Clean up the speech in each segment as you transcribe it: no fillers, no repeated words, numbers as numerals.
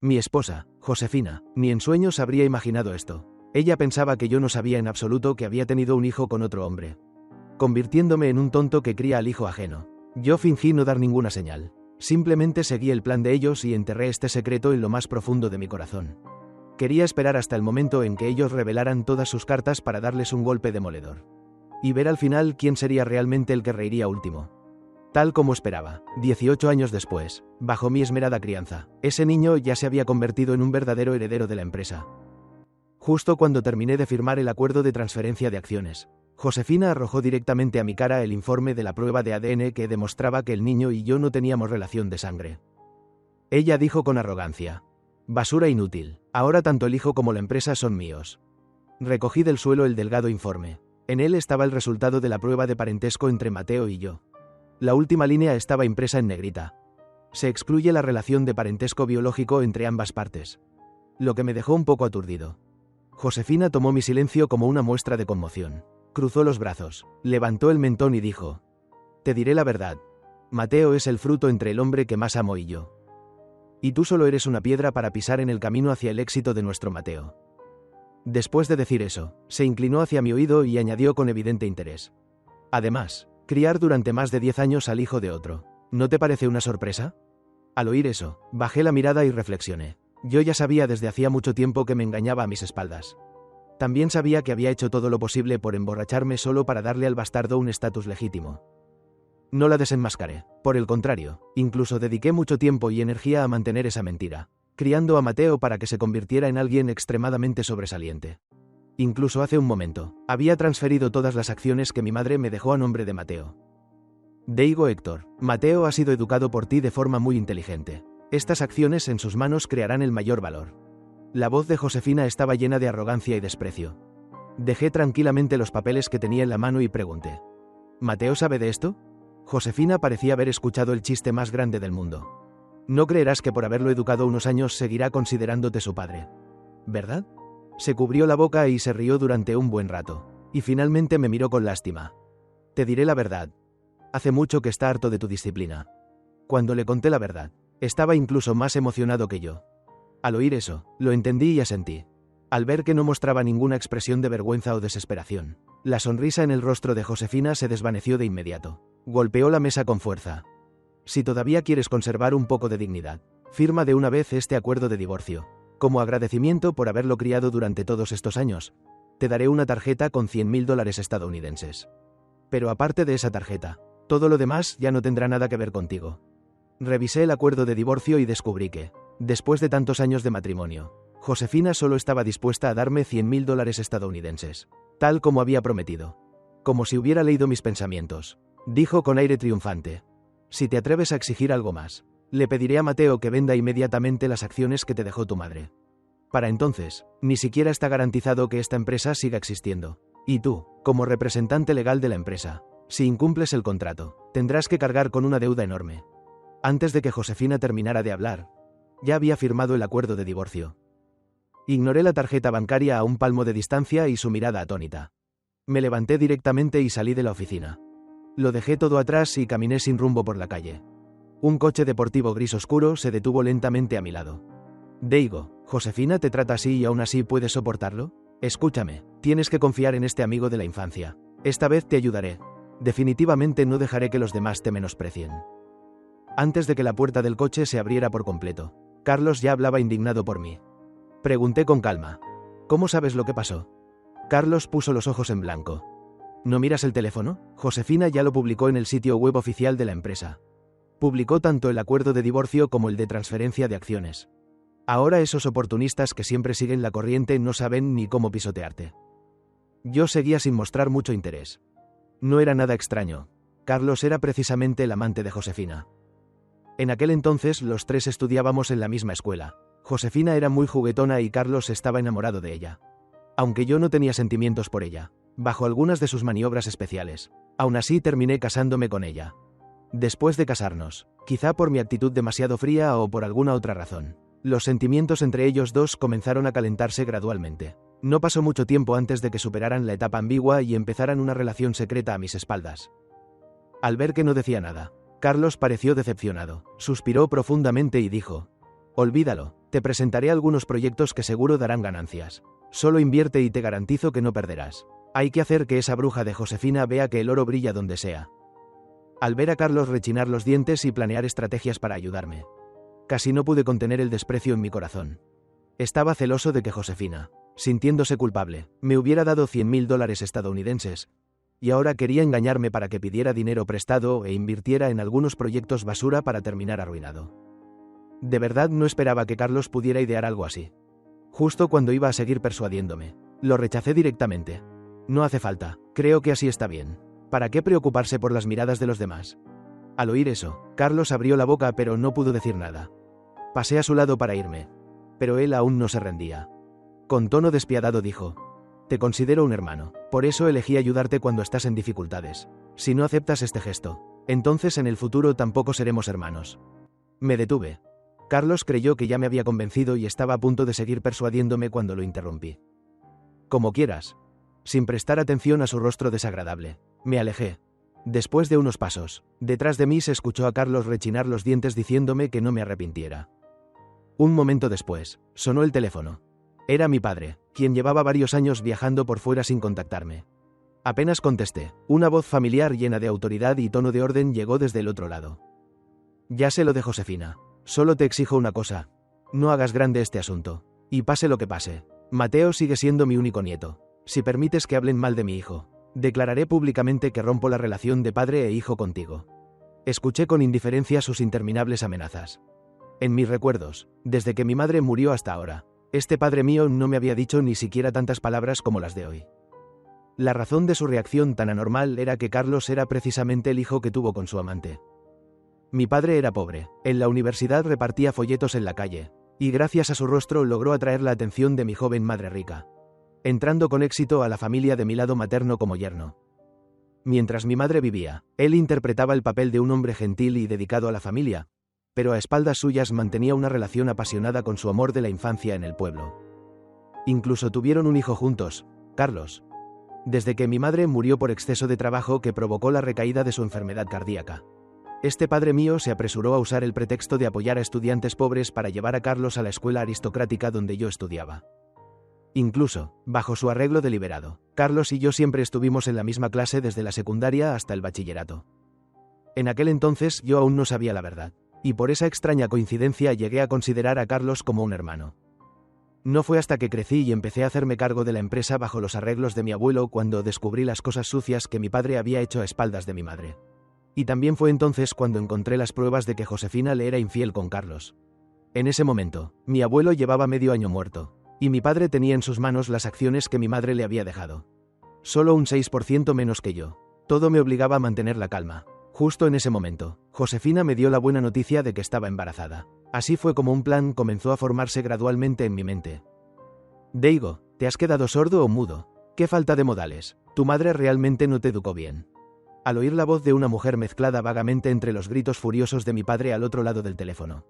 Mi esposa, Josefina, ni en sueños habría imaginado esto. Ella pensaba que yo no sabía en absoluto que había tenido un hijo con otro hombre, convirtiéndome en un tonto que cría al hijo ajeno. Yo fingí no dar ninguna señal. Simplemente seguí el plan de ellos y enterré este secreto en lo más profundo de mi corazón. Quería esperar hasta el momento en que ellos revelaran todas sus cartas para darles un golpe demoledor. Y ver al final quién sería realmente el que reiría último. Tal como esperaba, 18 años después, bajo mi esmerada crianza, ese niño ya se había convertido en un verdadero heredero de la empresa. Justo cuando terminé de firmar el acuerdo de transferencia de acciones, Josefina arrojó directamente a mi cara el informe de la prueba de ADN que demostraba que el niño y yo no teníamos relación de sangre. Ella dijo con arrogancia: «Basura inútil, ahora tanto el hijo como la empresa son míos». Recogí del suelo el delgado informe. En él estaba el resultado de la prueba de parentesco entre Mateo y yo. La última línea estaba impresa en negrita. Se excluye la relación de parentesco biológico entre ambas partes. Lo que me dejó un poco aturdido. Josefina tomó mi silencio como una muestra de conmoción. Cruzó los brazos, levantó el mentón y dijo: «Te diré la verdad. Mateo es el fruto entre el hombre que más amo y yo. Y tú solo eres una piedra para pisar en el camino hacia el éxito de nuestro Mateo». Después de decir eso, se inclinó hacia mi oído y añadió con evidente interés: «Además, criar durante más de 10 años al hijo de otro, ¿no te parece una sorpresa?». Al oír eso, bajé la mirada y reflexioné. Yo ya sabía desde hacía mucho tiempo que me engañaba a mis espaldas. También sabía que había hecho todo lo posible por emborracharme solo para darle al bastardo un estatus legítimo. No la desenmascaré, por el contrario, incluso dediqué mucho tiempo y energía a mantener esa mentira, criando a Mateo para que se convirtiera en alguien extremadamente sobresaliente. Incluso hace un momento, había transferido todas las acciones que mi madre me dejó a nombre de Mateo. Digo Héctor, Mateo ha sido educado por ti de forma muy inteligente. Estas acciones en sus manos crearán el mayor valor. La voz de Josefina estaba llena de arrogancia y desprecio. Dejé tranquilamente los papeles que tenía en la mano y pregunté: ¿Mateo sabe de esto? Josefina parecía haber escuchado el chiste más grande del mundo. No creerás que por haberlo educado unos años seguirá considerándote su padre, ¿verdad? Se cubrió la boca y se rió durante un buen rato, y finalmente me miró con lástima. Te diré la verdad. Hace mucho que está harto de tu disciplina. Cuando le conté la verdad, estaba incluso más emocionado que yo. Al oír eso, lo entendí y asentí. Al ver que no mostraba ninguna expresión de vergüenza o desesperación, la sonrisa en el rostro de Josefina se desvaneció de inmediato. Golpeó la mesa con fuerza. Si todavía quieres conservar un poco de dignidad, firma de una vez este acuerdo de divorcio. Como agradecimiento por haberlo criado durante todos estos años, te daré una tarjeta con $100.000 estadounidenses. Pero aparte de esa tarjeta, todo lo demás ya no tendrá nada que ver contigo. Revisé el acuerdo de divorcio y descubrí que, después de tantos años de matrimonio, Josefina solo estaba dispuesta a darme $100.000 estadounidenses, tal como había prometido. Como si hubiera leído mis pensamientos, dijo con aire triunfante: «Si te atreves a exigir algo más, le pediré a Mateo que venda inmediatamente las acciones que te dejó tu madre. Para entonces, ni siquiera está garantizado que esta empresa siga existiendo. Y tú, como representante legal de la empresa, si incumples el contrato, tendrás que cargar con una deuda enorme». Antes de que Josefina terminara de hablar, ya había firmado el acuerdo de divorcio. Ignoré la tarjeta bancaria a un palmo de distancia y su mirada atónita. Me levanté directamente y salí de la oficina. Lo dejé todo atrás y caminé sin rumbo por la calle. Un coche deportivo gris oscuro se detuvo lentamente a mi lado. Digo, ¿Josefina te trata así y aún así puedes soportarlo? Escúchame, tienes que confiar en este amigo de la infancia. Esta vez te ayudaré. Definitivamente no dejaré que los demás te menosprecien. Antes de que la puerta del coche se abriera por completo, Carlos ya hablaba indignado por mí. Pregunté con calma: ¿cómo sabes lo que pasó? Carlos puso los ojos en blanco. ¿No miras el teléfono? Josefina ya lo publicó en el sitio web oficial de la empresa. Publicó tanto el acuerdo de divorcio como el de transferencia de acciones. Ahora esos oportunistas que siempre siguen la corriente no saben ni cómo pisotearte. Yo seguía sin mostrar mucho interés. No era nada extraño. Carlos era precisamente el amante de Josefina. En aquel entonces los tres estudiábamos en la misma escuela. Josefina era muy juguetona y Carlos estaba enamorado de ella. Aunque yo no tenía sentimientos por ella, bajo algunas de sus maniobras especiales, aún así terminé casándome con ella. Después de casarnos, quizá por mi actitud demasiado fría o por alguna otra razón, los sentimientos entre ellos dos comenzaron a calentarse gradualmente. No pasó mucho tiempo antes de que superaran la etapa ambigua y empezaran una relación secreta a mis espaldas. Al ver que no decía nada, Carlos pareció decepcionado, suspiró profundamente y dijo: «Olvídalo, Te presentaré algunos proyectos que seguro darán ganancias. Solo invierte y te garantizo que no perderás. Hay que hacer que esa bruja de Josefina vea que el oro brilla donde sea. Al ver a Carlos rechinar los dientes y planear estrategias para ayudarme, casi no pude contener el desprecio en mi corazón. Estaba celoso de que Josefina, sintiéndose culpable, me hubiera dado $100.000 estadounidenses, y ahora quería engañarme para que pidiera dinero prestado e invirtiera en algunos proyectos basura para terminar arruinado. De verdad no esperaba que Carlos pudiera idear algo así. Justo cuando iba a seguir persuadiéndome, lo rechacé directamente. No hace falta, creo que así está bien. ¿Para qué preocuparse por las miradas de los demás? Al oír eso, Carlos abrió la boca pero no pudo decir nada. Pasé a su lado para irme, pero él aún no se rendía. Con tono despiadado dijo: te considero un hermano, por eso elegí ayudarte cuando estás en dificultades. Si no aceptas este gesto, entonces en el futuro tampoco seremos hermanos. Me detuve. Carlos creyó que ya me había convencido y estaba a punto de seguir persuadiéndome cuando lo interrumpí. Como quieras. Sin prestar atención a su rostro desagradable, me alejé. Después de unos pasos, detrás de mí se escuchó a Carlos rechinar los dientes diciéndome que no me arrepintiera. Un momento después, sonó el teléfono. Era mi padre, quien llevaba varios años viajando por fuera sin contactarme. Apenas contesté, una voz familiar llena de autoridad y tono de orden llegó desde el otro lado. Ya sé lo de Josefina. Solo te exijo una cosa. No hagas grande este asunto. Y pase lo que pase, Mateo sigue siendo mi único nieto. Si permites que hablen mal de mi hijo, declararé públicamente que rompo la relación de padre e hijo contigo. Escuché con indiferencia sus interminables amenazas. En mis recuerdos, desde que mi madre murió hasta ahora, este padre mío no me había dicho ni siquiera tantas palabras como las de hoy. La razón de su reacción tan anormal era que Carlos era precisamente el hijo que tuvo con su amante. Mi padre era pobre, en la universidad repartía folletos en la calle, y gracias a su rostro logró atraer la atención de mi joven madre rica, entrando con éxito a la familia de mi lado materno como yerno. Mientras mi madre vivía, él interpretaba el papel de un hombre gentil y dedicado a la familia, pero a espaldas suyas mantenía una relación apasionada con su amor de la infancia en el pueblo. Incluso tuvieron un hijo juntos, Carlos. Desde que mi madre murió por exceso de trabajo que provocó la recaída de su enfermedad cardíaca, este padre mío se apresuró a usar el pretexto de apoyar a estudiantes pobres para llevar a Carlos a la escuela aristocrática donde yo estudiaba. Incluso, bajo su arreglo deliberado, Carlos y yo siempre estuvimos en la misma clase desde la secundaria hasta el bachillerato. En aquel entonces yo aún no sabía la verdad, y por esa extraña coincidencia llegué a considerar a Carlos como un hermano. No fue hasta que crecí y empecé a hacerme cargo de la empresa bajo los arreglos de mi abuelo cuando descubrí las cosas sucias que mi padre había hecho a espaldas de mi madre. Y también fue entonces cuando encontré las pruebas de que Josefina le era infiel con Carlos. En ese momento, mi abuelo llevaba medio año muerto, y mi padre tenía en sus manos las acciones que mi madre le había dejado. Solo un 6% menos que yo. Todo me obligaba a mantener la calma. Justo en ese momento, Josefina me dio la buena noticia de que estaba embarazada. Así fue como un plan comenzó a formarse gradualmente en mi mente. Daigo, ¿te has quedado sordo o mudo? ¡Qué falta de modales! Tu madre realmente no te educó bien. Al oír la voz de una mujer mezclada vagamente entre los gritos furiosos de mi padre al otro lado del teléfono,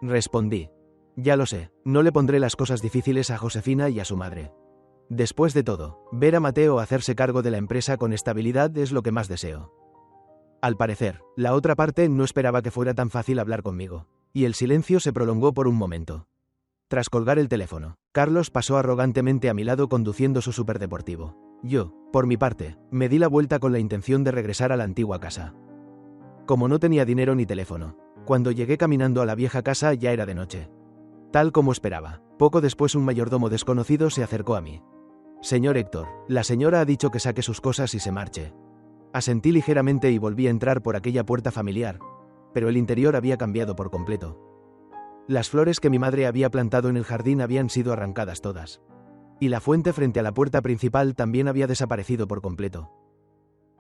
respondí: ya lo sé, no le pondré las cosas difíciles a Josefina y a su madre. Después de todo, ver a Mateo hacerse cargo de la empresa con estabilidad es lo que más deseo. Al parecer, la otra parte no esperaba que fuera tan fácil hablar conmigo, y el silencio se prolongó por un momento. Tras colgar el teléfono, Carlos pasó arrogantemente a mi lado conduciendo su superdeportivo. Yo, por mi parte, me di la vuelta con la intención de regresar a la antigua casa. Como no tenía dinero ni teléfono, cuando llegué caminando a la vieja casa ya era de noche. Tal como esperaba, poco después un mayordomo desconocido se acercó a mí. Señor Héctor, la señora ha dicho que saque sus cosas y se marche. Asentí ligeramente y volví a entrar por aquella puerta familiar, pero el interior había cambiado por completo. Las flores que mi madre había plantado en el jardín habían sido arrancadas todas. Y la fuente frente a la puerta principal también había desaparecido por completo.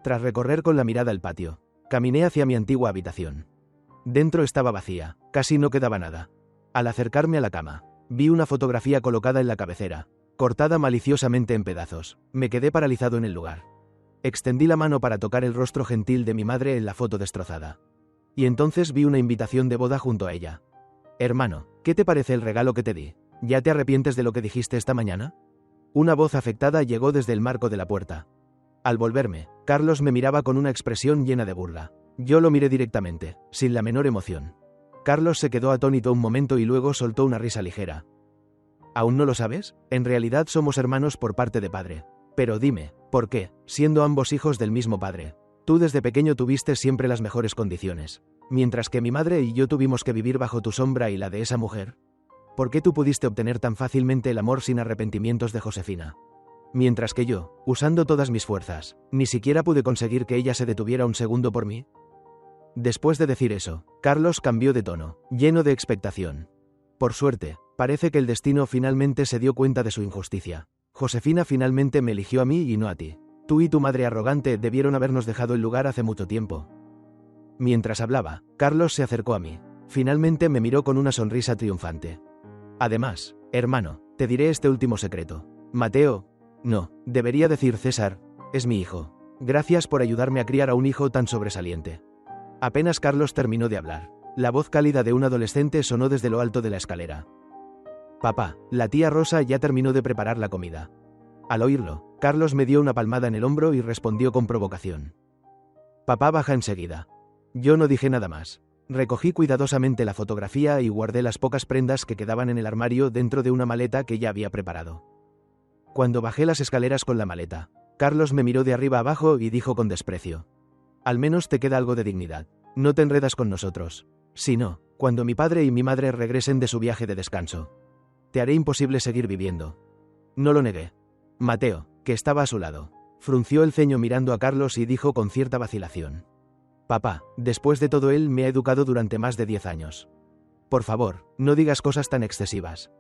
Tras recorrer con la mirada el patio, caminé hacia mi antigua habitación. Dentro estaba vacía, casi no quedaba nada. Al acercarme a la cama, vi una fotografía colocada en la cabecera, cortada maliciosamente en pedazos. Me quedé paralizado en el lugar. Extendí la mano para tocar el rostro gentil de mi madre en la foto destrozada. Y entonces vi una invitación de boda junto a ella. Hermano, ¿qué te parece el regalo que te di? ¿Ya te arrepientes de lo que dijiste esta mañana? Una voz afectada llegó desde el marco de la puerta. Al volverme, Carlos me miraba con una expresión llena de burla. Yo lo miré directamente, sin la menor emoción. Carlos se quedó atónito un momento y luego soltó una risa ligera. ¿Aún no lo sabes? En realidad somos hermanos por parte de padre. Pero dime, ¿por qué, siendo ambos hijos del mismo padre? Tú desde pequeño tuviste siempre las mejores condiciones, mientras que mi madre y yo tuvimos que vivir bajo tu sombra y la de esa mujer. ¿Por qué tú pudiste obtener tan fácilmente el amor sin arrepentimientos de Josefina? Mientras que yo, usando todas mis fuerzas, ni siquiera pude conseguir que ella se detuviera un segundo por mí. Después de decir eso, Carlos cambió de tono, lleno de expectación. Por suerte, parece que el destino finalmente se dio cuenta de su injusticia. Josefina finalmente me eligió a mí y no a ti. Tú y tu madre arrogante debieron habernos dejado el lugar hace mucho tiempo. Mientras hablaba, Carlos se acercó a mí. Finalmente me miró con una sonrisa triunfante. Además, hermano, te diré este último secreto. Mateo, no, debería decir César, es mi hijo. Gracias por ayudarme a criar a un hijo tan sobresaliente. Apenas Carlos terminó de hablar, la voz cálida de un adolescente sonó desde lo alto de la escalera. Papá, la tía Rosa ya terminó de preparar la comida. Al oírlo, Carlos me dio una palmada en el hombro y respondió con provocación. Papá baja enseguida. Yo no dije nada más. Recogí cuidadosamente la fotografía y guardé las pocas prendas que quedaban en el armario dentro de una maleta que ya había preparado. Cuando bajé las escaleras con la maleta, Carlos me miró de arriba abajo y dijo con desprecio. Al menos te queda algo de dignidad. No te enredas con nosotros. Si no, cuando mi padre y mi madre regresen de su viaje de descanso, te haré imposible seguir viviendo. No lo negué. Mateo, que estaba a su lado, frunció el ceño mirando a Carlos y dijo con cierta vacilación. Papá, después de todo él me ha educado durante más de 10 años. Por favor, no digas cosas tan excesivas.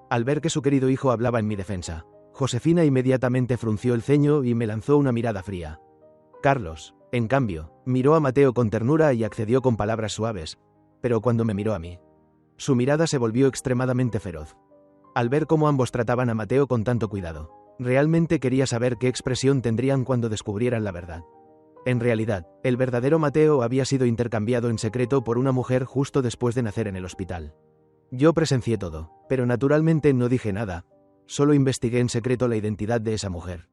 Al ver que su querido hijo hablaba en mi defensa, Josefina inmediatamente frunció el ceño y me lanzó una mirada fría. Carlos, en cambio, miró a Mateo con ternura y accedió con palabras suaves, pero cuando me miró a mí, su mirada se volvió extremadamente feroz. Al ver cómo ambos trataban a Mateo con tanto cuidado, realmente quería saber qué expresión tendrían cuando descubrieran la verdad. En realidad, el verdadero Mateo había sido intercambiado en secreto por una mujer justo después de nacer en el hospital. Yo presencié todo, pero naturalmente no dije nada, solo investigué en secreto la identidad de esa mujer.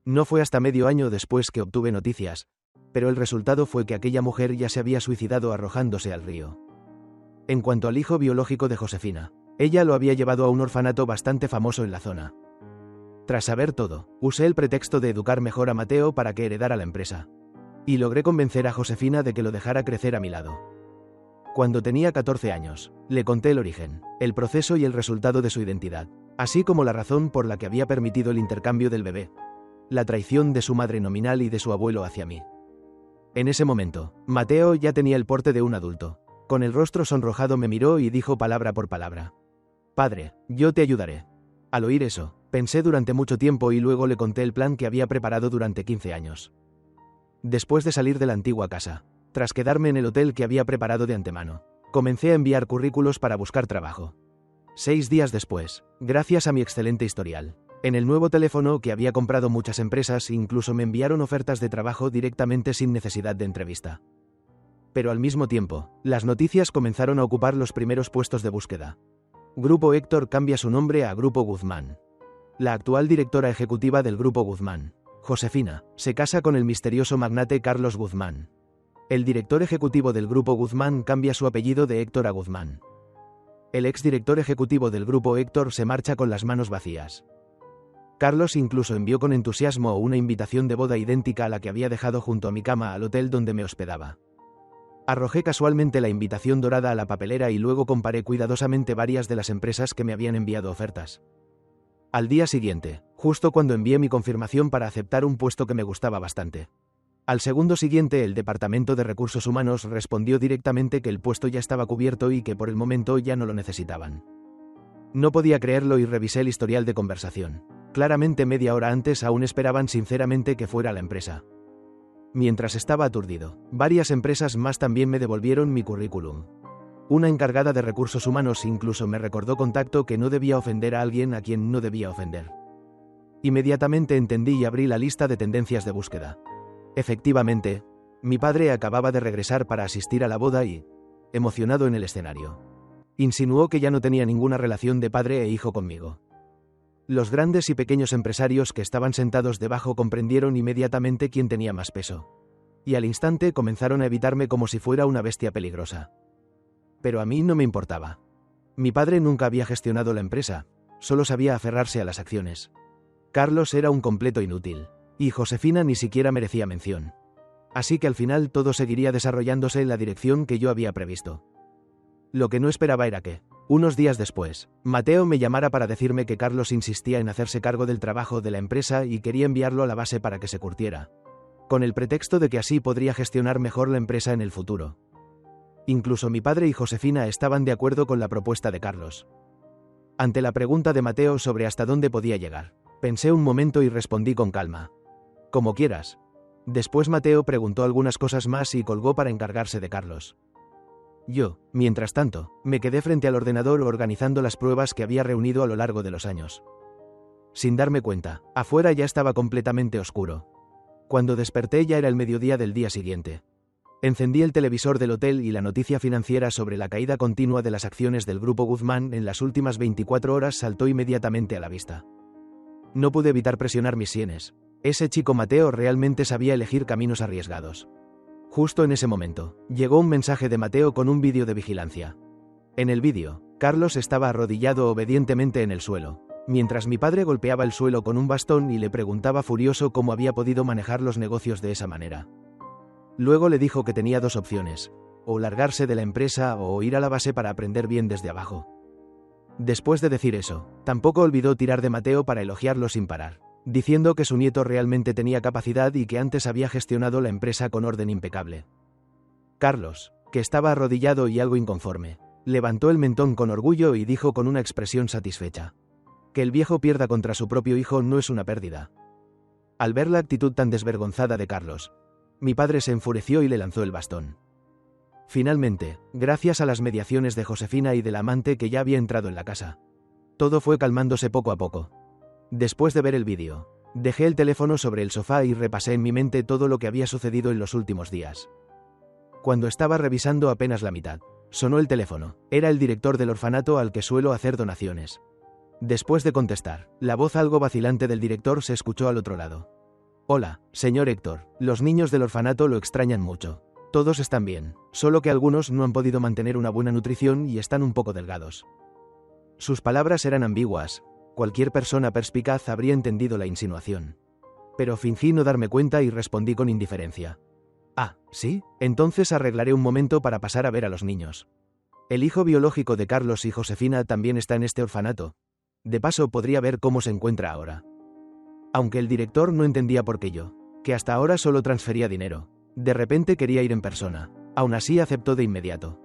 No fue hasta medio año después que obtuve noticias, pero el resultado fue que aquella mujer ya se había suicidado arrojándose al río. En cuanto al hijo biológico de Josefina, ella lo había llevado a un orfanato bastante famoso en la zona. Tras saber todo, usé el pretexto de educar mejor a Mateo para que heredara la empresa. Y logré convencer a Josefina de que lo dejara crecer a mi lado. Cuando tenía 14 años, le conté el origen, el proceso y el resultado de su identidad, así como la razón por la que había permitido el intercambio del bebé, la traición de su madre nominal y de su abuelo hacia mí. En ese momento, Mateo ya tenía el porte de un adulto. Con el rostro sonrojado me miró y dijo palabra por palabra. Padre, yo te ayudaré. Al oír eso, pensé durante mucho tiempo y luego le conté el plan que había preparado durante 15 años. Después de salir de la antigua casa, tras quedarme en el hotel que había preparado de antemano, comencé a enviar currículos para buscar trabajo. 6 días después, gracias a mi excelente historial, en el nuevo teléfono que había comprado muchas empresas incluso me enviaron ofertas de trabajo directamente sin necesidad de entrevista. Pero al mismo tiempo, las noticias comenzaron a ocupar los primeros puestos de búsqueda. Grupo Héctor cambia su nombre a Grupo Guzmán. La actual directora ejecutiva del Grupo Guzmán, Josefina, se casa con el misterioso magnate Carlos Guzmán. El director ejecutivo del Grupo Guzmán cambia su apellido de Héctor a Guzmán. El exdirector ejecutivo del Grupo Héctor se marcha con las manos vacías. Carlos incluso envió con entusiasmo una invitación de boda idéntica a la que había dejado junto a mi cama al hotel donde me hospedaba. Arrojé casualmente la invitación dorada a la papelera y luego comparé cuidadosamente varias de las empresas que me habían enviado ofertas. Al día siguiente, justo cuando envié mi confirmación para aceptar un puesto que me gustaba bastante. Al segundo siguiente, el Departamento de Recursos Humanos respondió directamente que el puesto ya estaba cubierto y que por el momento ya no lo necesitaban. No podía creerlo y revisé el historial de conversación. Claramente media hora antes aún esperaban sinceramente que fuera la empresa. Mientras estaba aturdido, varias empresas más también me devolvieron mi currículum. Una encargada de recursos humanos incluso me recordó contacto que no debía ofender a alguien a quien no debía ofender. Inmediatamente entendí y abrí la lista de tendencias de búsqueda. Efectivamente, mi padre acababa de regresar para asistir a la boda y, emocionado en el escenario, insinuó que ya no tenía ninguna relación de padre e hijo conmigo. Los grandes y pequeños empresarios que estaban sentados debajo comprendieron inmediatamente quién tenía más peso. Y al instante comenzaron a evitarme como si fuera una bestia peligrosa. Pero a mí no me importaba. Mi padre nunca había gestionado la empresa, solo sabía aferrarse a las acciones. Carlos era un completo inútil, y Josefina ni siquiera merecía mención. Así que al final todo seguiría desarrollándose en la dirección que yo había previsto. Lo que no esperaba era que, unos días después, Mateo me llamara para decirme que Carlos insistía en hacerse cargo del trabajo de la empresa y quería enviarlo a la base para que se curtiera, con el pretexto de que así podría gestionar mejor la empresa en el futuro. Incluso mi padre y Josefina estaban de acuerdo con la propuesta de Carlos. Ante la pregunta de Mateo sobre hasta dónde podía llegar, pensé un momento y respondí con calma. Como quieras. Después Mateo preguntó algunas cosas más y colgó para encargarse de Carlos. Yo, mientras tanto, me quedé frente al ordenador organizando las pruebas que había reunido a lo largo de los años. Sin darme cuenta, afuera ya estaba completamente oscuro. Cuando desperté ya era el mediodía del día siguiente. Encendí el televisor del hotel y la noticia financiera sobre la caída continua de las acciones del Grupo Guzmán en las últimas 24 horas saltó inmediatamente a la vista. No pude evitar presionar mis sienes. Ese chico Mateo realmente sabía elegir caminos arriesgados. Justo en ese momento, llegó un mensaje de Mateo con un vídeo de vigilancia. En el vídeo, Carlos estaba arrodillado obedientemente en el suelo, mientras mi padre golpeaba el suelo con un bastón y le preguntaba furioso cómo había podido manejar los negocios de esa manera. Luego le dijo que tenía dos opciones, o largarse de la empresa o ir a la base para aprender bien desde abajo. Después de decir eso, tampoco olvidó tirar de Mateo para elogiarlo sin parar, diciendo que su nieto realmente tenía capacidad y que antes había gestionado la empresa con orden impecable. Carlos, que estaba arrodillado y algo inconforme, levantó el mentón con orgullo y dijo con una expresión satisfecha: que el viejo pierda contra su propio hijo no es una pérdida. Al ver la actitud tan desvergonzada de Carlos, mi padre se enfureció y le lanzó el bastón. Finalmente, gracias a las mediaciones de Josefina y del amante que ya había entrado en la casa, todo fue calmándose poco a poco. Después de ver el vídeo, dejé el teléfono sobre el sofá y repasé en mi mente todo lo que había sucedido en los últimos días. Cuando estaba revisando apenas la mitad, sonó el teléfono. Era el director del orfanato al que suelo hacer donaciones. Después de contestar, la voz algo vacilante del director se escuchó al otro lado. Hola, señor Héctor, los niños del orfanato lo extrañan mucho. Todos están bien, solo que algunos no han podido mantener una buena nutrición y están un poco delgados. Sus palabras eran ambiguas. Cualquier persona perspicaz habría entendido la insinuación. Pero fingí no darme cuenta y respondí con indiferencia. Ah, ¿sí? Entonces arreglaré un momento para pasar a ver a los niños. El hijo biológico de Carlos y Josefina también está en este orfanato. De paso podría ver cómo se encuentra ahora. Aunque el director no entendía por qué yo, que hasta ahora solo transfería dinero, de repente quería ir en persona. Aún así aceptó de inmediato.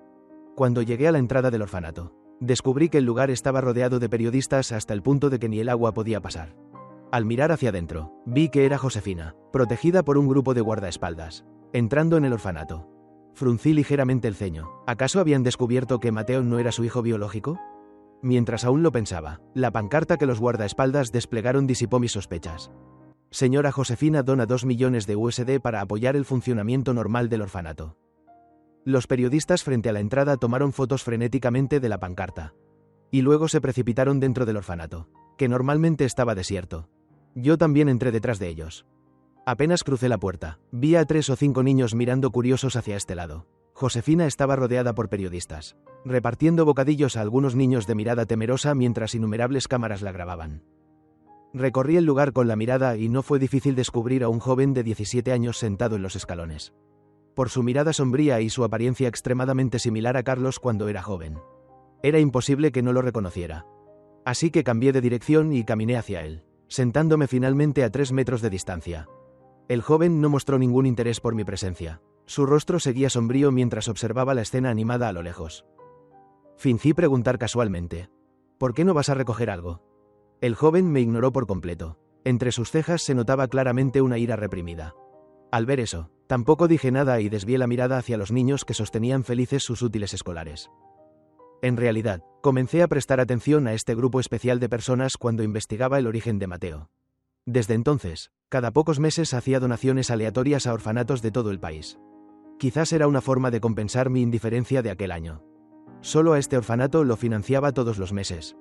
Cuando llegué a la entrada del orfanato, descubrí que el lugar estaba rodeado de periodistas hasta el punto de que ni el agua podía pasar. Al mirar hacia adentro, vi que era Josefina, protegida por un grupo de guardaespaldas, entrando en el orfanato. Fruncí ligeramente el ceño. ¿Acaso habían descubierto que Mateo no era su hijo biológico? Mientras aún lo pensaba, la pancarta que los guardaespaldas desplegaron disipó mis sospechas. Señora Josefina dona 2 millones de USD para apoyar el funcionamiento normal del orfanato. Los periodistas frente a la entrada tomaron fotos frenéticamente de la pancarta. Y luego se precipitaron dentro del orfanato, que normalmente estaba desierto. Yo también entré detrás de ellos. Apenas crucé la puerta, vi a 3 o 5 niños mirando curiosos hacia este lado. Josefina estaba rodeada por periodistas, repartiendo bocadillos a algunos niños de mirada temerosa mientras innumerables cámaras la grababan. Recorrí el lugar con la mirada y no fue difícil descubrir a un joven de 17 años sentado en los escalones. Por su mirada sombría y su apariencia extremadamente similar a Carlos cuando era joven, era imposible que no lo reconociera. Así que cambié de dirección y caminé hacia él, sentándome finalmente a 3 metros de distancia. El joven no mostró ningún interés por mi presencia. Su rostro seguía sombrío mientras observaba la escena animada a lo lejos. Fingí preguntar casualmente: ¿por qué no vas a recoger algo? El joven me ignoró por completo. Entre sus cejas se notaba claramente una ira reprimida. Al ver eso, tampoco dije nada y desvié la mirada hacia los niños que sostenían felices sus útiles escolares. En realidad, comencé a prestar atención a este grupo especial de personas cuando investigaba el origen de Mateo. Desde entonces, cada pocos meses hacía donaciones aleatorias a orfanatos de todo el país. Quizás era una forma de compensar mi indiferencia de aquel año. Solo a este orfanato lo financiaba todos los meses.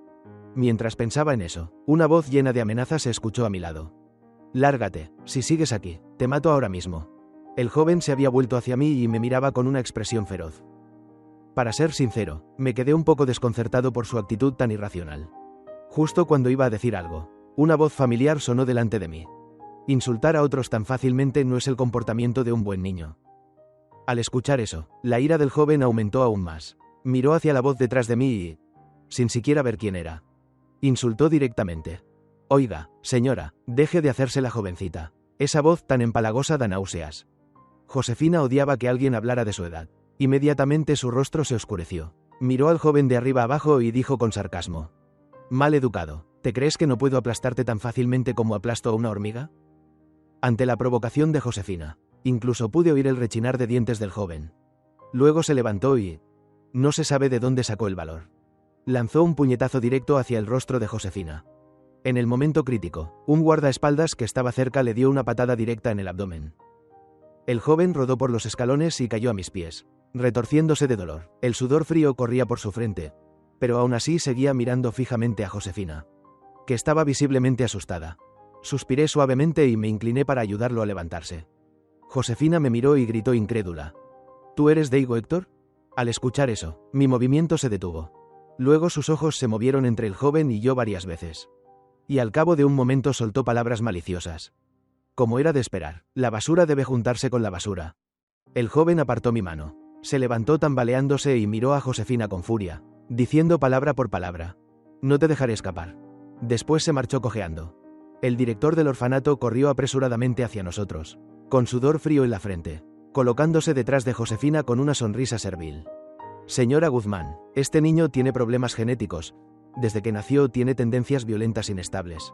Mientras pensaba en eso, una voz llena de amenaza se escuchó a mi lado. Lárgate, si sigues aquí, te mato ahora mismo. El joven se había vuelto hacia mí y me miraba con una expresión feroz. Para ser sincero, me quedé un poco desconcertado por su actitud tan irracional. Justo cuando iba a decir algo, una voz familiar sonó delante de mí. Insultar a otros tan fácilmente no es el comportamiento de un buen niño. Al escuchar eso, la ira del joven aumentó aún más. Miró hacia la voz detrás de mí y, sin siquiera ver quién era, insultó directamente. Oiga, señora, deje de hacerse la jovencita. Esa voz tan empalagosa da náuseas. Josefina odiaba que alguien hablara de su edad. Inmediatamente su rostro se oscureció. Miró al joven de arriba abajo y dijo con sarcasmo. Mal educado, ¿te crees que no puedo aplastarte tan fácilmente como aplasto a una hormiga? Ante la provocación de Josefina, incluso pude oír el rechinar de dientes del joven. Luego se levantó y, no se sabe de dónde sacó el valor, lanzó un puñetazo directo hacia el rostro de Josefina. En el momento crítico, un guardaespaldas que estaba cerca le dio una patada directa en el abdomen. El joven rodó por los escalones y cayó a mis pies, retorciéndose de dolor. El sudor frío corría por su frente, pero aún así seguía mirando fijamente a Josefina, que estaba visiblemente asustada. Suspiré suavemente y me incliné para ayudarlo a levantarse. Josefina me miró y gritó incrédula. ¿Tú eres Daigo Héctor? Al escuchar eso, mi movimiento se detuvo. Luego sus ojos se movieron entre el joven y yo varias veces. Y al cabo de un momento soltó palabras maliciosas. Como era de esperar, la basura debe juntarse con la basura. El joven apartó mi mano. Se levantó tambaleándose y miró a Josefina con furia, diciendo palabra por palabra. No te dejaré escapar. Después se marchó cojeando. El director del orfanato corrió apresuradamente hacia nosotros, con sudor frío en la frente, colocándose detrás de Josefina con una sonrisa servil. Señora Guzmán, este niño tiene problemas genéticos. Desde que nació tiene tendencias violentas inestables.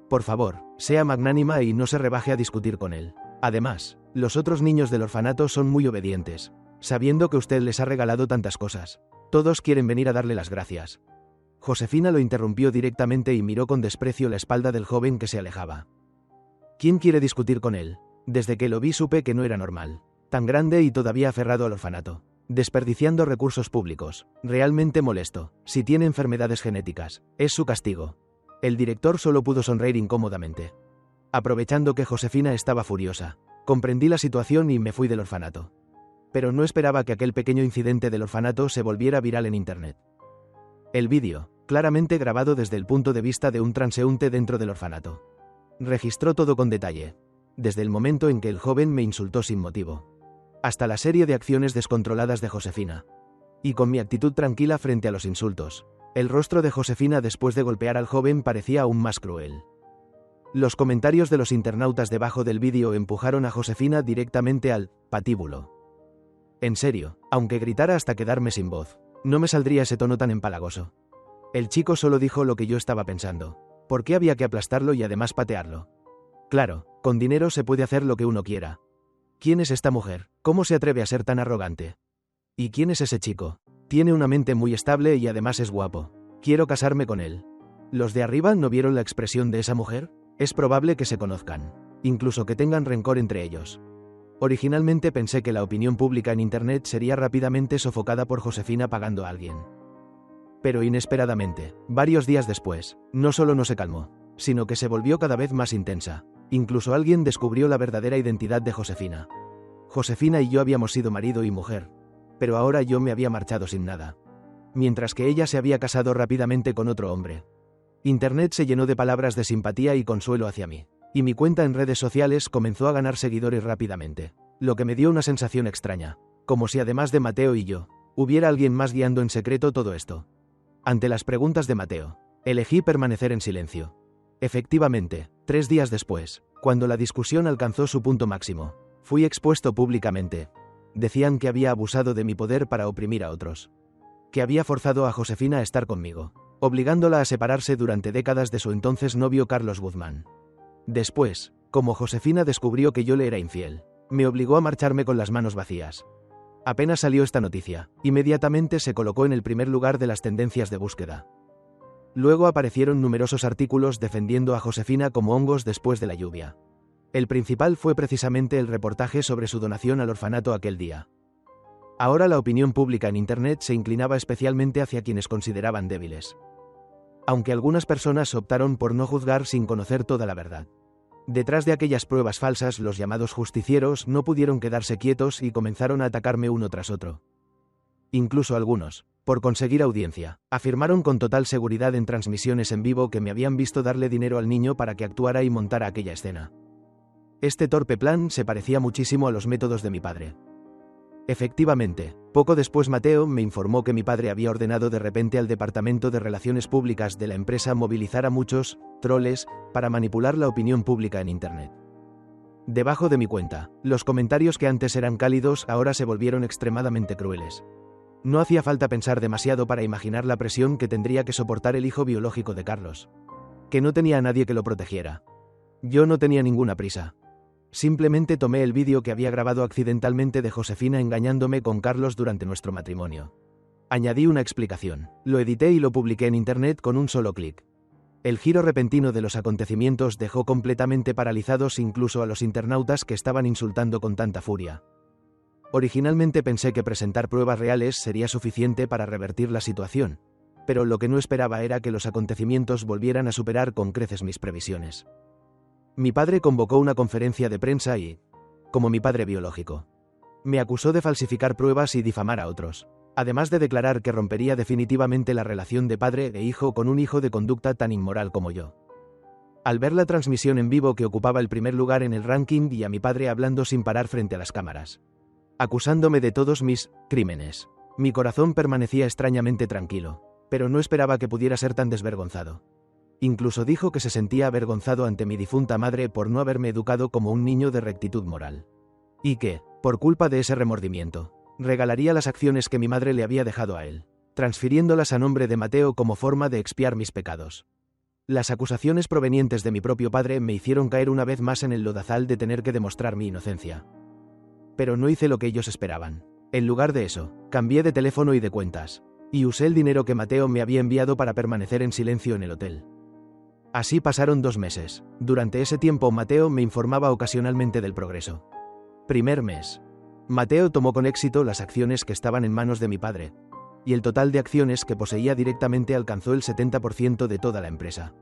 Por favor, sea magnánima y no se rebaje a discutir con él. Además, los otros niños del orfanato son muy obedientes, sabiendo que usted les ha regalado tantas cosas. Todos quieren venir a darle las gracias. Josefina lo interrumpió directamente y miró con desprecio la espalda del joven que se alejaba. ¿Quién quiere discutir con él? Desde que lo vi supe que no era normal. Tan grande y todavía aferrado al orfanato, desperdiciando recursos públicos. Realmente molesto. Si tiene enfermedades genéticas, es su castigo. El director solo pudo sonreír incómodamente. Aprovechando que Josefina estaba furiosa, comprendí la situación y me fui del orfanato. Pero no esperaba que aquel pequeño incidente del orfanato se volviera viral en internet. El vídeo, claramente grabado desde el punto de vista de un transeúnte dentro del orfanato, registró todo con detalle, desde el momento en que el joven me insultó sin motivo, hasta la serie de acciones descontroladas de Josefina. Y con mi actitud tranquila frente a los insultos, el rostro de Josefina después de golpear al joven parecía aún más cruel. Los comentarios de los internautas debajo del vídeo empujaron a Josefina directamente al patíbulo. En serio, aunque gritara hasta quedarme sin voz, no me saldría ese tono tan empalagoso. El chico solo dijo lo que yo estaba pensando. ¿Por qué había que aplastarlo y además patearlo? Claro, con dinero se puede hacer lo que uno quiera. ¿Quién es esta mujer? ¿Cómo se atreve a ser tan arrogante? ¿Y quién es ese chico? Tiene una mente muy estable y además es guapo. Quiero casarme con él. ¿Los de arriba no vieron la expresión de esa mujer? Es probable que se conozcan, incluso que tengan rencor entre ellos. Originalmente pensé que la opinión pública en internet sería rápidamente sofocada por Josefina pagando a alguien. Pero inesperadamente, varios días después, no solo no se calmó, sino que se volvió cada vez más intensa. Incluso alguien descubrió la verdadera identidad de Josefina. Josefina y yo habíamos sido marido y mujer, pero ahora yo me había marchado sin nada, mientras que ella se había casado rápidamente con otro hombre. Internet se llenó de palabras de simpatía y consuelo hacia mí, y mi cuenta en redes sociales comenzó a ganar seguidores rápidamente, lo que me dio una sensación extraña, como si además de Mateo y yo, hubiera alguien más guiando en secreto todo esto. Ante las preguntas de Mateo, elegí permanecer en silencio. Efectivamente, 3 días después, cuando la discusión alcanzó su punto máximo, fui expuesto públicamente. Decían que había abusado de mi poder para oprimir a otros, que había forzado a Josefina a estar conmigo, obligándola a separarse durante décadas de su entonces novio Carlos Guzmán. Después, como Josefina descubrió que yo le era infiel, me obligó a marcharme con las manos vacías. Apenas salió esta noticia, inmediatamente se colocó en el primer lugar de las tendencias de búsqueda. Luego aparecieron numerosos artículos defendiendo a Josefina como hongos después de la lluvia. El principal fue precisamente el reportaje sobre su donación al orfanato aquel día. Ahora la opinión pública en internet se inclinaba especialmente hacia quienes consideraban débiles, aunque algunas personas optaron por no juzgar sin conocer toda la verdad. Detrás de aquellas pruebas falsas, los llamados justicieros no pudieron quedarse quietos y comenzaron a atacarme uno tras otro. Incluso algunos, por conseguir audiencia, afirmaron con total seguridad en transmisiones en vivo que me habían visto darle dinero al niño para que actuara y montara aquella escena. Este torpe plan se parecía muchísimo a los métodos de mi padre. Efectivamente, poco después Mateo me informó que mi padre había ordenado de repente al Departamento de Relaciones Públicas de la empresa movilizar a muchos troles para manipular la opinión pública en Internet. Debajo de mi cuenta, los comentarios que antes eran cálidos ahora se volvieron extremadamente crueles. No hacía falta pensar demasiado para imaginar la presión que tendría que soportar el hijo biológico de Carlos. Que no tenía a nadie que lo protegiera. Yo no tenía ninguna prisa. Simplemente tomé el vídeo que había grabado accidentalmente de Josefina engañándome con Carlos durante nuestro matrimonio. Añadí una explicación, lo edité y lo publiqué en Internet con un solo clic. El giro repentino de los acontecimientos dejó completamente paralizados incluso a los internautas que estaban insultando con tanta furia. Originalmente pensé que presentar pruebas reales sería suficiente para revertir la situación, pero lo que no esperaba era que los acontecimientos volvieran a superar con creces mis previsiones. Mi padre convocó una conferencia de prensa y, como mi padre biológico, me acusó de falsificar pruebas y difamar a otros, además de declarar que rompería definitivamente la relación de padre e hijo con un hijo de conducta tan inmoral como yo. Al ver la transmisión en vivo que ocupaba el primer lugar en el ranking y a mi padre hablando sin parar frente a las cámaras, acusándome de todos mis crímenes, mi corazón permanecía extrañamente tranquilo, pero no esperaba que pudiera ser tan desvergonzado. Incluso dijo que se sentía avergonzado ante mi difunta madre por no haberme educado como un niño de rectitud moral. Y que, por culpa de ese remordimiento, regalaría las acciones que mi madre le había dejado a él, transfiriéndolas a nombre de Mateo como forma de expiar mis pecados. Las acusaciones provenientes de mi propio padre me hicieron caer una vez más en el lodazal de tener que demostrar mi inocencia. Pero no hice lo que ellos esperaban. En lugar de eso, cambié de teléfono y de cuentas, y usé el dinero que Mateo me había enviado para permanecer en silencio en el hotel. Así pasaron 2 meses. Durante ese tiempo Mateo me informaba ocasionalmente del progreso. Primer mes. Mateo tomó con éxito las acciones que estaban en manos de mi padre, y el total de acciones que poseía directamente alcanzó el 70% de toda la empresa.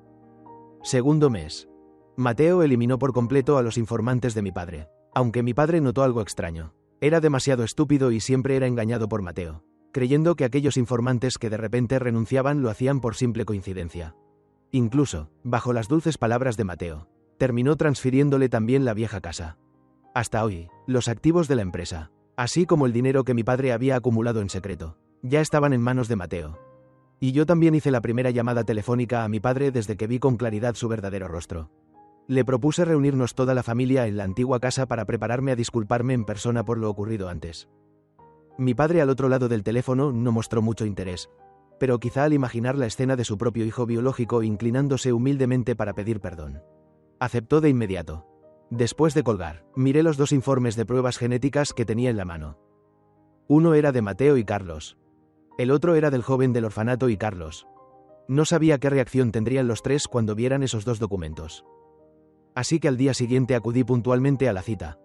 Segundo mes. Mateo eliminó por completo a los informantes de mi padre, aunque mi padre notó algo extraño. Era demasiado estúpido y siempre era engañado por Mateo, creyendo que aquellos informantes que de repente renunciaban lo hacían por simple coincidencia. Incluso, bajo las dulces palabras de Mateo, terminó transfiriéndole también la vieja casa. Hasta hoy, los activos de la empresa, así como el dinero que mi padre había acumulado en secreto, ya estaban en manos de Mateo. Y yo también hice la primera llamada telefónica a mi padre desde que vi con claridad su verdadero rostro. Le propuse reunirnos toda la familia en la antigua casa para prepararme a disculparme en persona por lo ocurrido antes. Mi padre al otro lado del teléfono no mostró mucho interés, pero quizá al imaginar la escena de su propio hijo biológico inclinándose humildemente para pedir perdón, aceptó de inmediato. Después de colgar, miré los 2 informes de pruebas genéticas que tenía en la mano. Uno era de Mateo y Carlos. El otro era del joven del orfanato y Carlos. No sabía qué reacción tendrían los 3 cuando vieran esos 2 documentos. Así que al día siguiente acudí puntualmente a la cita.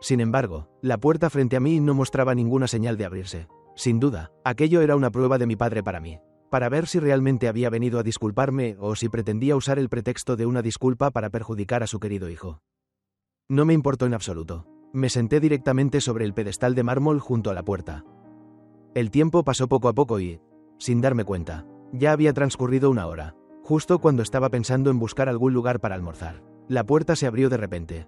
Sin embargo, la puerta frente a mí no mostraba ninguna señal de abrirse. Sin duda, aquello era una prueba de mi padre para mí, para ver si realmente había venido a disculparme o si pretendía usar el pretexto de una disculpa para perjudicar a su querido hijo. No me importó en absoluto. Me senté directamente sobre el pedestal de mármol junto a la puerta. El tiempo pasó poco a poco y, sin darme cuenta, ya había transcurrido 1 hora. Justo cuando estaba pensando en buscar algún lugar para almorzar, la puerta se abrió de repente.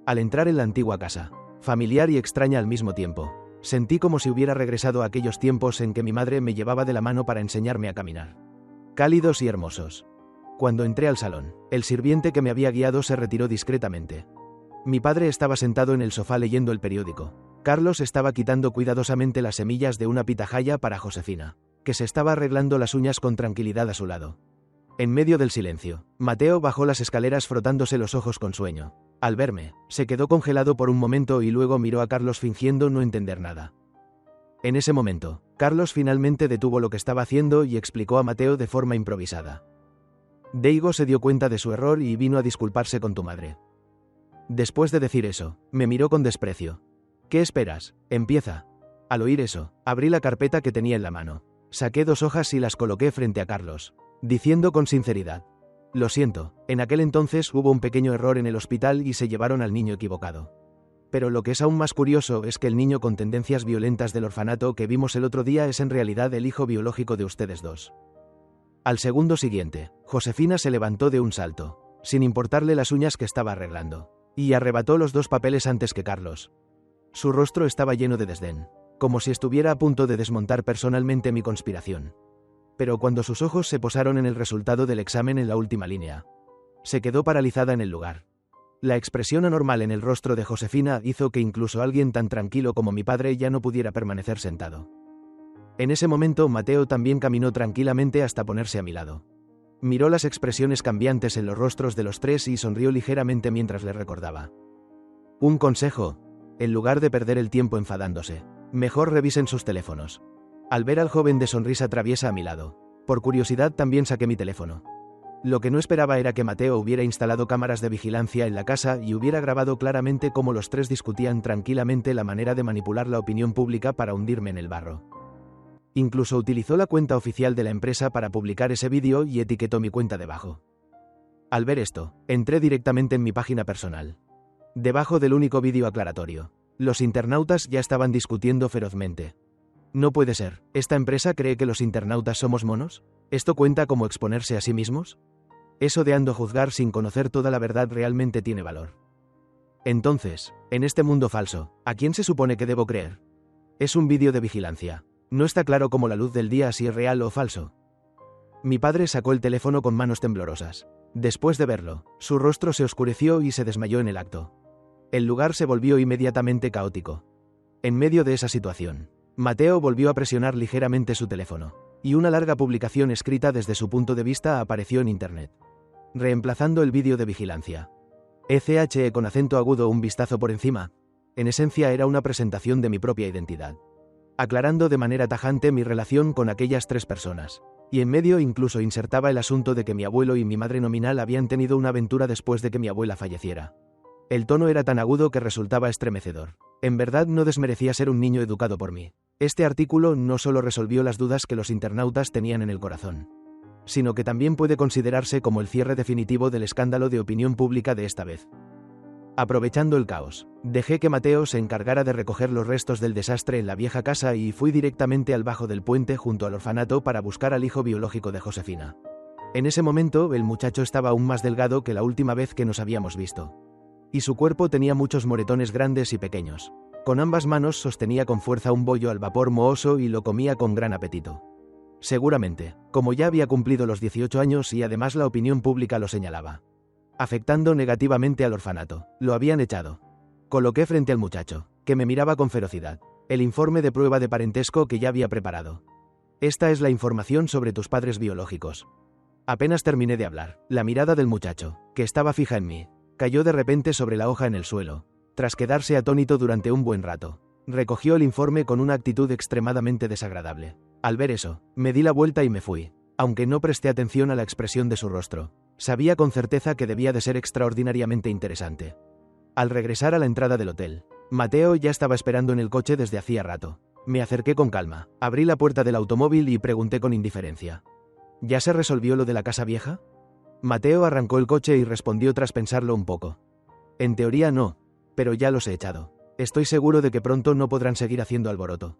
Al entrar en la antigua casa, familiar y extraña al mismo tiempo, sentí como si hubiera regresado a aquellos tiempos en que mi madre me llevaba de la mano para enseñarme a caminar. Cálidos y hermosos. Cuando entré al salón, el sirviente que me había guiado se retiró discretamente. Mi padre estaba sentado en el sofá leyendo el periódico. Carlos estaba quitando cuidadosamente las semillas de una pitahaya para Josefina, que se estaba arreglando las uñas con tranquilidad a su lado. En medio del silencio, Mateo bajó las escaleras frotándose los ojos con sueño. Al verme, se quedó congelado por un momento y luego miró a Carlos fingiendo no entender nada. En ese momento, Carlos finalmente detuvo lo que estaba haciendo y explicó a Mateo de forma improvisada. Daigo se dio cuenta de su error y vino a disculparse con tu madre. Después de decir eso, me miró con desprecio. ¿Qué esperas? Empieza. Al oír eso, abrí la carpeta que tenía en la mano. Saqué 2 hojas y las coloqué frente a Carlos, diciendo con sinceridad: lo siento, en aquel entonces hubo un pequeño error en el hospital y se llevaron al niño equivocado. Pero lo que es aún más curioso es que el niño con tendencias violentas del orfanato que vimos el otro día es en realidad el hijo biológico de ustedes dos. Al segundo siguiente, Josefina se levantó de un salto, sin importarle las uñas que estaba arreglando, y arrebató los dos papeles antes que Carlos. Su rostro estaba lleno de desdén, como si estuviera a punto de desmontar personalmente mi conspiración. Pero cuando sus ojos se posaron en el resultado del examen en la última línea, se quedó paralizada en el lugar. La expresión anormal en el rostro de Josefina hizo que incluso alguien tan tranquilo como mi padre ya no pudiera permanecer sentado. En ese momento Mateo también caminó tranquilamente hasta ponerse a mi lado. Miró las expresiones cambiantes en los rostros de los tres y sonrió ligeramente mientras les recordaba. Un consejo: en lugar de perder el tiempo enfadándose, mejor revisen sus teléfonos. Al ver al joven de sonrisa traviesa a mi lado, por curiosidad también saqué mi teléfono. Lo que no esperaba era que Mateo hubiera instalado cámaras de vigilancia en la casa y hubiera grabado claramente cómo los tres discutían tranquilamente la manera de manipular la opinión pública para hundirme en el barro. Incluso utilizó la cuenta oficial de la empresa para publicar ese vídeo y etiquetó mi cuenta debajo. Al ver esto, entré directamente en mi página personal. Debajo del único vídeo aclaratorio, los internautas ya estaban discutiendo ferozmente. No puede ser, ¿esta empresa cree que los internautas somos monos? ¿Esto cuenta como exponerse a sí mismos? Eso de ando juzgar sin conocer toda la verdad realmente tiene valor. Entonces, en este mundo falso, ¿a quién se supone que debo creer? Es un vídeo de vigilancia. No está claro como la luz del día si es real o falso. Mi padre sacó el teléfono con manos temblorosas. Después de verlo, su rostro se oscureció y se desmayó en el acto. El lugar se volvió inmediatamente caótico. En medio de esa situación, Mateo volvió a presionar ligeramente su teléfono, y una larga publicación escrita desde su punto de vista apareció en internet, reemplazando el vídeo de vigilancia. ECHE con acento agudo un vistazo por encima. En esencia era una presentación de mi propia identidad, aclarando de manera tajante mi relación con aquellas tres personas, y en medio incluso insertaba el asunto de que mi abuelo y mi madre nominal habían tenido una aventura después de que mi abuela falleciera. El tono era tan agudo que resultaba estremecedor. En verdad no desmerecía ser un niño educado por mí. Este artículo no solo resolvió las dudas que los internautas tenían en el corazón, sino que también puede considerarse como el cierre definitivo del escándalo de opinión pública de esta vez. Aprovechando el caos, dejé que Mateo se encargara de recoger los restos del desastre en la vieja casa y fui directamente al bajo del puente junto al orfanato para buscar al hijo biológico de Josefina. En ese momento, el muchacho estaba aún más delgado que la última vez que nos habíamos visto, y su cuerpo tenía muchos moretones grandes y pequeños. Con ambas manos sostenía con fuerza un bollo al vapor mohoso y lo comía con gran apetito. Seguramente, como ya había cumplido los 18 años y además la opinión pública lo señalaba, afectando negativamente al orfanato, lo habían echado. Coloqué frente al muchacho, que me miraba con ferocidad, el informe de prueba de parentesco que ya había preparado. Esta es la información sobre tus padres biológicos. Apenas terminé de hablar, la mirada del muchacho, que estaba fija en mí, cayó de repente sobre la hoja en el suelo. Tras quedarse atónito durante un buen rato, recogió el informe con una actitud extremadamente desagradable. Al ver eso, me di la vuelta y me fui, aunque no presté atención a la expresión de su rostro. Sabía con certeza que debía de ser extraordinariamente interesante. Al regresar a la entrada del hotel, Mateo ya estaba esperando en el coche desde hacía rato. Me acerqué con calma, abrí la puerta del automóvil y pregunté con indiferencia: ¿ya se resolvió lo de la casa vieja? Mateo arrancó el coche y respondió tras pensarlo un poco: en teoría no, pero ya los he echado. Estoy seguro de que pronto no podrán seguir haciendo alboroto.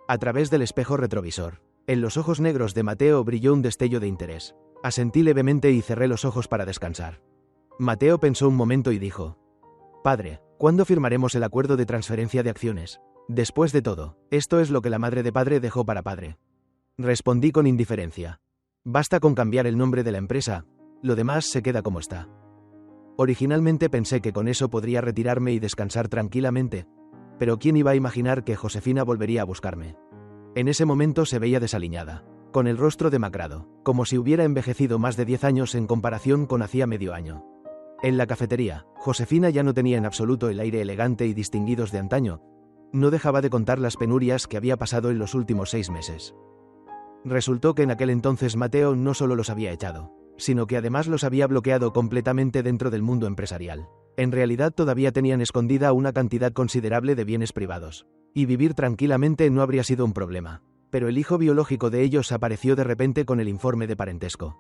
A través del espejo retrovisor, en los ojos negros de Mateo brilló un destello de interés. Asentí levemente y cerré los ojos para descansar. Mateo pensó un momento y dijo: Padre, ¿cuándo firmaremos el acuerdo de transferencia de acciones? Después de todo, esto es lo que la madre de padre dejó para padre. Respondí con indiferencia: basta con cambiar el nombre de la empresa, lo demás se queda como está. Originalmente pensé que con eso podría retirarme y descansar tranquilamente, pero ¿quién iba a imaginar que Josefina volvería a buscarme? En ese momento se veía desaliñada, con el rostro demacrado, como si hubiera envejecido más de 10 años en comparación con hacía medio año. En la cafetería, Josefina ya no tenía en absoluto el aire elegante y distinguidos de antaño. No dejaba de contar las penurias que había pasado en los últimos 6 meses. Resultó que en aquel entonces Mateo no solo los había echado, sino que además los había bloqueado completamente dentro del mundo empresarial. En realidad todavía tenían escondida una cantidad considerable de bienes privados, y vivir tranquilamente no habría sido un problema. Pero el hijo biológico de ellos apareció de repente con el informe de parentesco.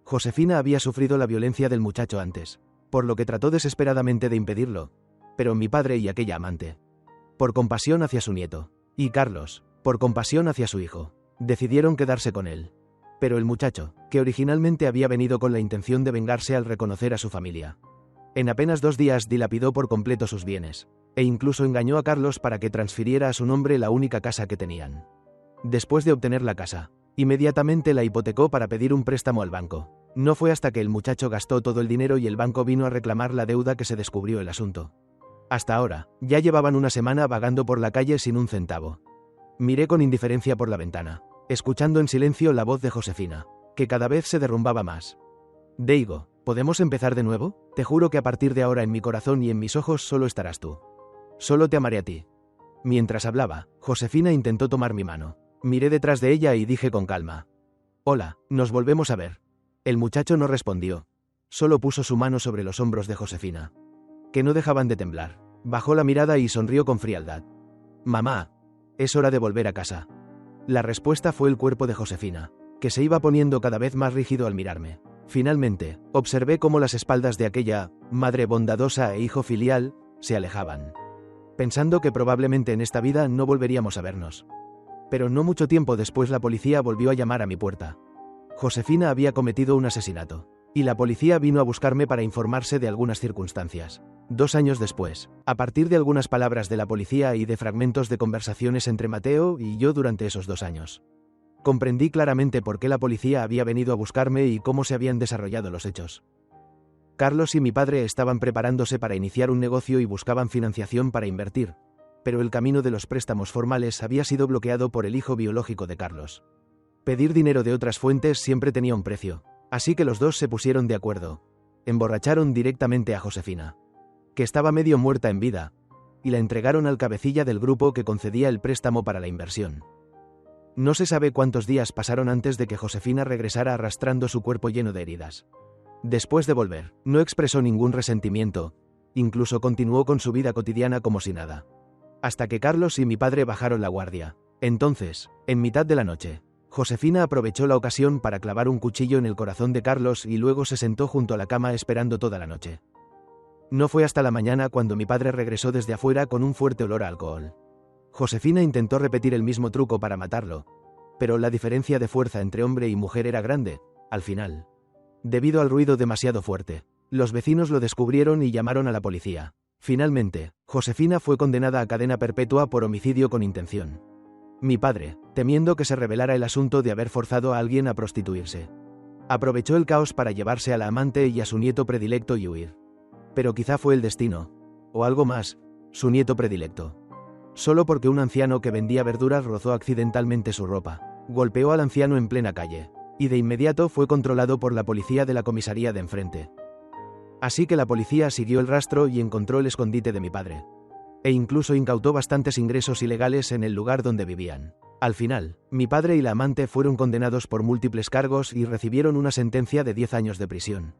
Josefina había sufrido la violencia del muchacho antes, por lo que trató desesperadamente de impedirlo, pero mi padre y aquella amante, por compasión hacia su nieto, y Carlos, por compasión hacia su hijo, decidieron quedarse con él. Pero el muchacho, que originalmente había venido con la intención de vengarse al reconocer a su familia, en apenas 2 días dilapidó por completo sus bienes, e incluso engañó a Carlos para que transfiriera a su nombre la única casa que tenían. Después de obtener la casa, inmediatamente la hipotecó para pedir un préstamo al banco. No fue hasta que el muchacho gastó todo el dinero y el banco vino a reclamar la deuda que se descubrió el asunto. Hasta ahora, ya llevaban una semana vagando por la calle sin un centavo. Miré con indiferencia por la ventana, escuchando en silencio la voz de Josefina, que cada vez se derrumbaba más. Deigo, ¿podemos empezar de nuevo? Te juro que a partir de ahora en mi corazón y en mis ojos solo estarás tú. Solo te amaré a ti. Mientras hablaba, Josefina intentó tomar mi mano. Miré detrás de ella y dije con calma: Hola, nos volvemos a ver. El muchacho no respondió. Solo puso su mano sobre los hombros de Josefina, que no dejaban de temblar. Bajó la mirada y sonrió con frialdad. Mamá, es hora de volver a casa. La respuesta fue el cuerpo de Josefina, que se iba poniendo cada vez más rígido al mirarme. Finalmente, observé cómo las espaldas de aquella madre bondadosa e hijo filial se alejaban, pensando que probablemente en esta vida no volveríamos a vernos. Pero no mucho tiempo después la policía volvió a llamar a mi puerta. Josefina había cometido un asesinato, y la policía vino a buscarme para informarse de algunas circunstancias. 2 años después, a partir de algunas palabras de la policía y de fragmentos de conversaciones entre Mateo y yo durante esos 2 años, comprendí claramente por qué la policía había venido a buscarme y cómo se habían desarrollado los hechos. Carlos y mi padre estaban preparándose para iniciar un negocio y buscaban financiación para invertir, pero el camino de los préstamos formales había sido bloqueado por el hijo biológico de Carlos. Pedir dinero de otras fuentes siempre tenía un precio, así que los dos se pusieron de acuerdo. Emborracharon directamente a Josefina, que estaba medio muerta en vida, y la entregaron al cabecilla del grupo que concedía el préstamo para la inversión. No se sabe cuántos días pasaron antes de que Josefina regresara arrastrando su cuerpo lleno de heridas. Después de volver, no expresó ningún resentimiento, incluso continuó con su vida cotidiana como si nada. Hasta que Carlos y mi padre bajaron la guardia. Entonces, en mitad de la noche, Josefina aprovechó la ocasión para clavar un cuchillo en el corazón de Carlos y luego se sentó junto a la cama esperando toda la noche. No fue hasta la mañana cuando mi padre regresó desde afuera con un fuerte olor a alcohol. Josefina intentó repetir el mismo truco para matarlo, pero la diferencia de fuerza entre hombre y mujer era grande, al final. Debido al ruido demasiado fuerte, los vecinos lo descubrieron y llamaron a la policía. Finalmente, Josefina fue condenada a cadena perpetua por homicidio con intención. Mi padre, temiendo que se revelara el asunto de haber forzado a alguien a prostituirse, aprovechó el caos para llevarse a la amante y a su nieto predilecto y huir. Pero quizá fue el destino, o algo más, su nieto predilecto. Solo porque un anciano que vendía verduras rozó accidentalmente su ropa, golpeó al anciano en plena calle, y de inmediato fue controlado por la policía de la comisaría de enfrente. Así que la policía siguió el rastro y encontró el escondite de mi padre. E incluso incautó bastantes ingresos ilegales en el lugar donde vivían. Al final, mi padre y la amante fueron condenados por múltiples cargos y recibieron una sentencia de 10 años de prisión.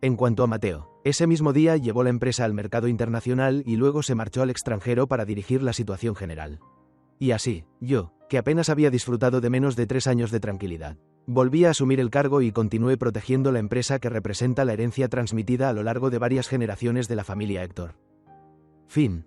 En cuanto a Mateo, ese mismo día llevó la empresa al mercado internacional y luego se marchó al extranjero para dirigir la situación general. Y así, yo, que apenas había disfrutado de menos de 3 años de tranquilidad, volví a asumir el cargo y continué protegiendo la empresa que representa la herencia transmitida a lo largo de varias generaciones de la familia Héctor. Fin.